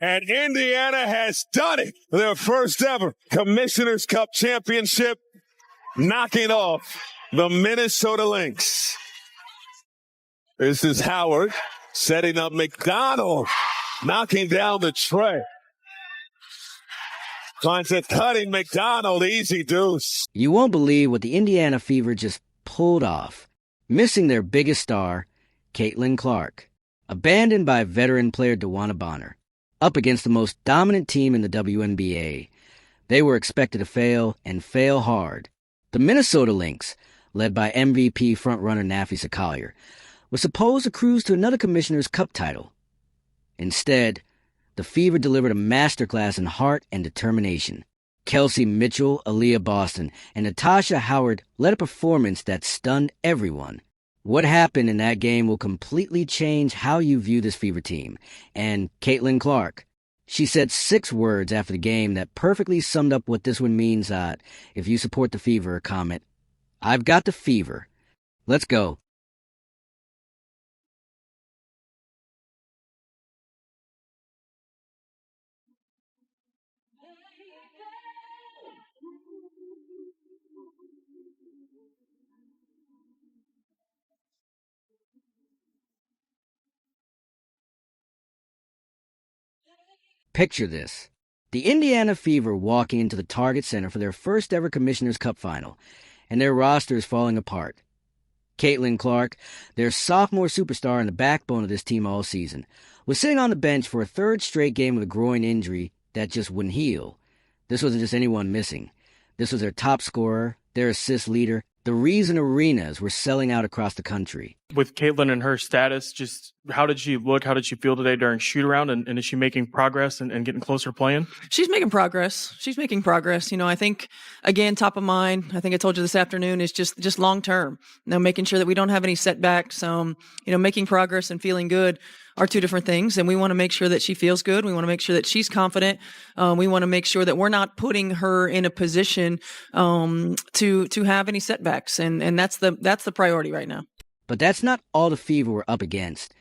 And Indiana has done it. Their first ever Commissioner's Cup championship, knocking off the Minnesota Lynx. This is Howard setting up McDonald, knocking down the tray. Finds it cutting McDonald, easy deuce. You won't believe what the Indiana Fever just pulled off, missing their biggest star, Caitlin Clark, abandoned by veteran player DeWanna Bonner. Up against the most dominant team in the WNBA, they were expected to fail, and fail hard. The Minnesota Lynx, led by MVP frontrunner Nafisa Collier, was supposed to cruise to another Commissioner's Cup title. Instead, the Fever delivered a masterclass in heart and determination. Kelsey Mitchell, Aaliyah Boston, and Natasha Howard led a performance that stunned everyone. What happened in that game will completely change how you view this Fever team. And Caitlin Clark, she said 6 words after the game that perfectly summed up what this one means if you support the Fever. Comment, "I've got the fever. Let's go." Picture this. The Indiana Fever walking into the Target Center for their first ever Commissioner's Cup final, and their roster is falling apart. Caitlin Clark, their sophomore superstar and the backbone of this team all season, was sitting on the bench for a 3rd straight game with a groin injury that just wouldn't heal. This wasn't just anyone missing. This was their top scorer, their assist leader, the reason arenas were selling out across the country. With Caitlin and her status, just how did she look? How did she feel today during shoot-around? And is she making progress and getting closer to playing? She's making progress. You know, I think, again, top of mind, I think I told you this afternoon, is just long-term. You know, making sure that we don't have any setbacks. Making progress and feeling good are 2 different things. And we want to make sure that she feels good. We want to make sure that she's confident. We want to make sure that we're not putting her in a position to have any setbacks. And that's the priority right now. But that's not all the Fever were up against.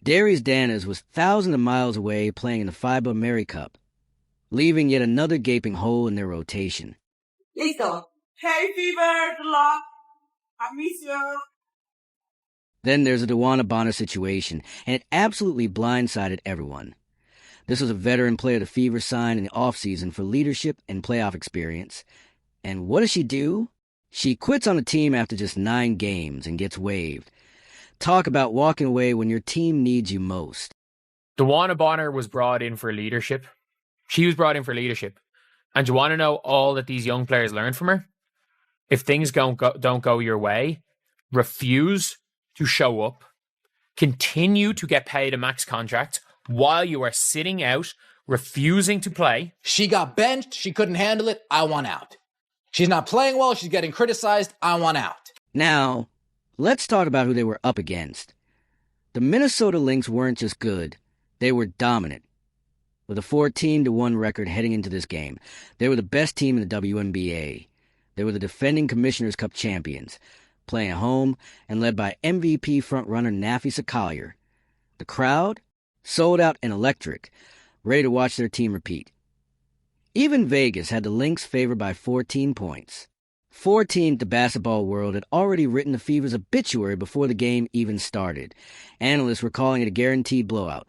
Darius Danas was thousands of miles away playing in the FIBA Mary Cup, leaving yet another gaping hole in their rotation. Listo. Hey, Fever, good luck. I miss you. Then there's a DeWanna Bonner situation, and it absolutely blindsided everyone. This was a veteran player the Fever signed in the offseason for leadership and playoff experience. And what does she do? She quits on the team after just 9 games and gets waived. Talk about walking away when your team needs you most. DeWanna Bonner was brought in for leadership. She was brought in for leadership. And do you want to know all that these young players learn from her? If things don't go your way, refuse to show up. Continue to get paid a max contract while you are sitting out, refusing to play. She got benched. She couldn't handle it. I want out. She's not playing well. She's getting criticized. I want out. Now, let's talk about who they were up against. The Minnesota Lynx weren't just good. They were dominant. With a 14-1 record heading into this game, they were the best team in the WNBA. They were the defending Commissioner's Cup champions, playing at home and led by MVP frontrunner Nafisa Collier. The crowd, sold out and electric, ready to watch their team repeat. Even Vegas had the Lynx favored by 14 points. 14th, the basketball world had already written the Fever's obituary before the game even started. Analysts were calling it a guaranteed blowout,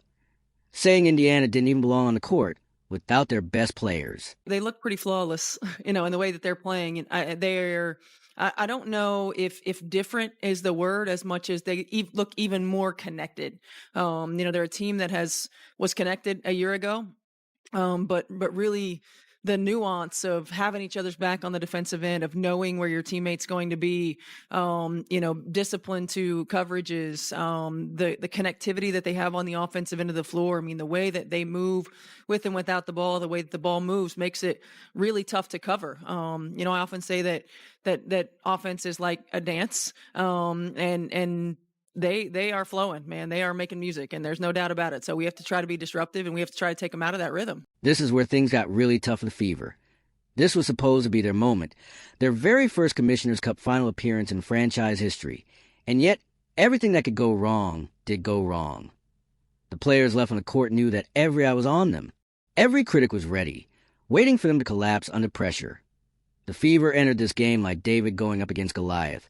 saying Indiana didn't even belong on the court without their best players. They look pretty flawless, in the way that they're playing. And I don't know if different is the word as much as they look even more connected. They're a team that was connected a year ago, but really the nuance of having each other's back on the defensive end, of knowing where your teammate's going to be, discipline to coverages, the connectivity that they have on the offensive end of the floor. I mean, the way that they move with and without the ball, the way that the ball moves makes it really tough to cover. I often say that offense is like a dance, and they are flowing, man. They are making music, and there's no doubt about it. So we have to try to be disruptive, and we have to try to take them out of that rhythm. This is where things got really tough for the Fever. This was supposed to be their moment, their very first Commissioner's Cup final appearance in franchise history. And yet, everything that could go wrong did go wrong. The players left on the court knew that every eye was on them. Every critic was ready, waiting for them to collapse under pressure. The Fever entered this game like David going up against Goliath,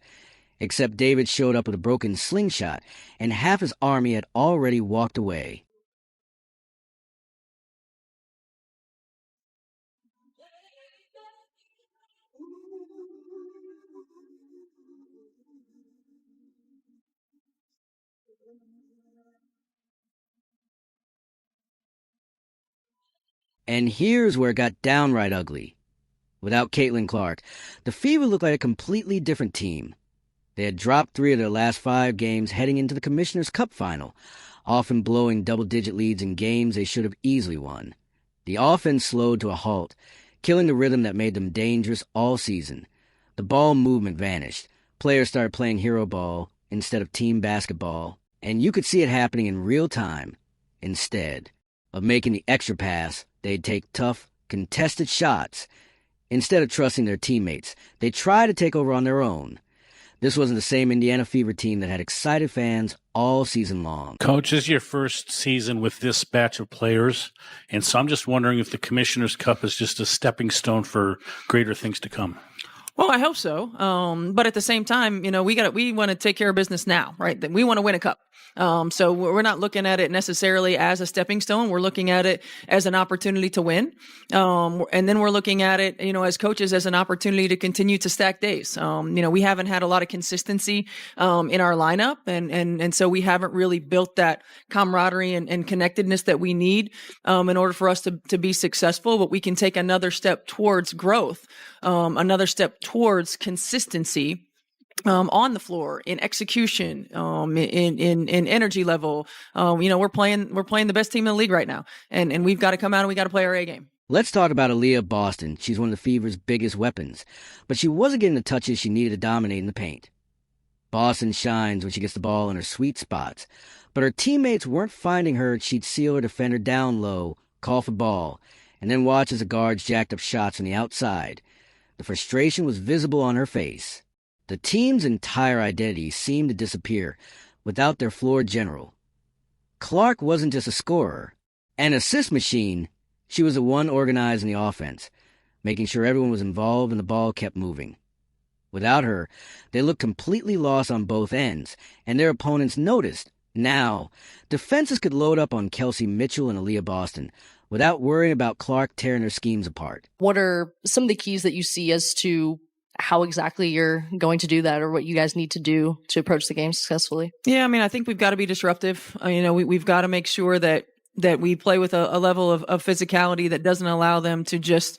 except David showed up with a broken slingshot, and half his army had already walked away. And here's where it got downright ugly. Without Caitlin Clark, the Fever looked like a completely different team. They had dropped 3 of their last 5 games heading into the Commissioner's Cup final, often blowing double-digit leads in games they should have easily won. The offense slowed to a halt, killing the rhythm that made them dangerous all season. The ball movement vanished. Players started playing hero ball instead of team basketball, and you could see it happening in real time. Instead of making the extra pass, they'd take tough, contested shots. Instead of trusting their teammates, they tried to take over on their own. This wasn't the same Indiana Fever team that had excited fans all season long. Coach, this is your first season with this batch of players, and so I'm just wondering if the Commissioner's Cup is just a stepping stone for greater things to come. Well, I hope so. But at the same time, we want to take care of business now, right? We want to win a cup. So we're not looking at it necessarily as a stepping stone. We're looking at it as an opportunity to win. And then we're looking at it, as coaches as an opportunity to continue to stack days. We haven't had a lot of consistency, in our lineup. And so we haven't really built that camaraderie and connectedness that we need, in order for us to be successful. But we can take another step towards growth, another step towards consistency, on the floor, in execution, in energy level. We're playing the best team in the league right now, and we've got to come out and we got to play our A game. Let's talk about Aaliyah Boston. She's one of the Fever's biggest weapons, but she wasn't getting the touches she needed to dominate in the paint. Boston shines when she gets the ball in her sweet spots, but her teammates weren't finding her. She'd seal her defender down low, call for ball, and then watch as the guards jacked up shots from the outside. The frustration was visible on her face. The team's entire identity seemed to disappear without their floor general. Clark wasn't just a scorer, an assist machine. She was the one organizing the offense, making sure everyone was involved and the ball kept moving. Without her, they looked completely lost on both ends, and their opponents noticed. Now, defenses could load up on Kelsey Mitchell and Aaliyah Boston without worrying about Clark tearing their schemes apart. What are some of the keys that you see as to how exactly you're going to do that, or what you guys need to do to approach the game successfully? Yeah, I think we've got to be disruptive. We've got to make sure that we play with a level of physicality that doesn't allow them to just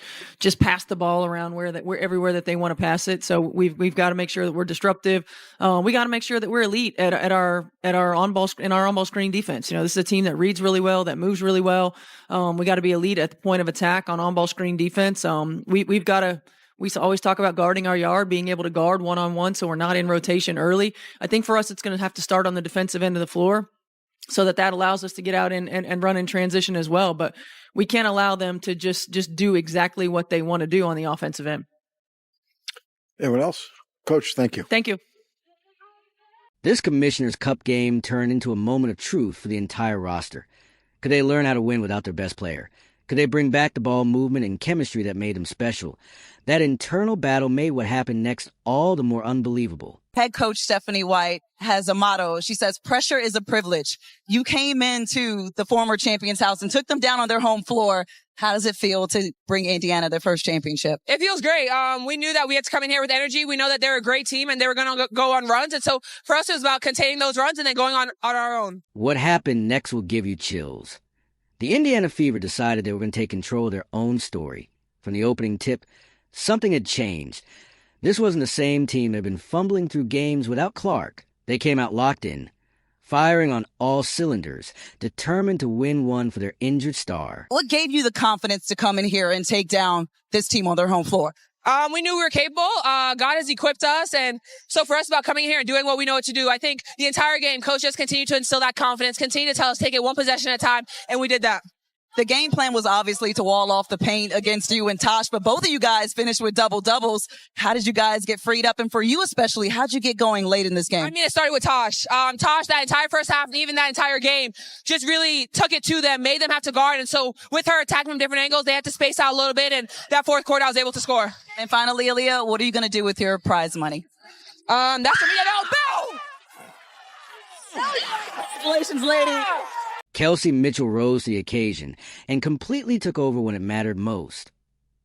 pass the ball around where everywhere that they want to pass it. So we've got to make sure that we're disruptive. We got to make sure that we're elite at our on ball screen defense. This is a team that reads really well, that moves really well. We got to be elite at the point of attack on ball screen defense. We've got to. We always talk about guarding our yard, being able to guard one-on-one so we're not in rotation early. I think for us, it's going to have to start on the defensive end of the floor so that allows us to get out and run in transition as well. But we can't allow them to just do exactly what they want to do on the offensive end. Anyone else? Coach, thank you. Thank you. This Commissioner's Cup game turned into a moment of truth for the entire roster. Could they learn how to win without their best player? Could they bring back the ball movement and chemistry that made them special? That internal battle made what happened next all the more unbelievable. Head coach Stephanie White has a motto. She says, pressure is a privilege. You came into the former champion's house and took them down on their home floor. How does it feel to bring Indiana their first championship? It feels great. We knew that we had to come in here with energy. We know that they're a great team and they were going to go on runs. And so for us, it was about containing those runs and then going on our own. What happened next will give you chills. The Indiana Fever decided they were going to take control of their own story. From the opening tip, something had changed. This wasn't the same team that had been fumbling through games without Clark. They came out locked in, firing on all cylinders, determined to win one for their injured star. What gave you the confidence to come in here and take down this team on their home floor? We knew we were capable. God has equipped us. And so for us, it's about coming here and doing what we know what to do. I think the entire game, coach just continued to instill that confidence, continue to tell us take it one possession at a time. And we did that. The game plan was obviously to wall off the paint against you and Tosh, but both of you guys finished with double-doubles. How did you guys get freed up? And for you especially, how'd you get going late in this game? I mean, it started with Tosh. Tosh, that entire first half and even that entire game, just really took it to them, made them have to guard. And so with her attacking from different angles, they had to space out a little bit. And that fourth quarter, I was able to score. And finally, Aaliyah, what are you going to do with your prize money? That's for me to know. Congratulations, lady. Kelsey Mitchell rose to the occasion and completely took over when it mattered most.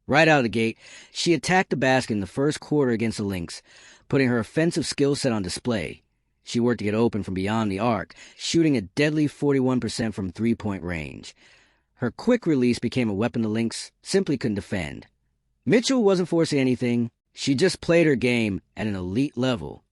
Right out of the gate, she attacked the basket in the first quarter against the Lynx, putting her offensive skill set on display. She worked to get open from beyond the arc, shooting a deadly 41% from three-point range. Her quick release became a weapon the Lynx simply couldn't defend. Mitchell wasn't forcing anything. She just played her game at an elite level.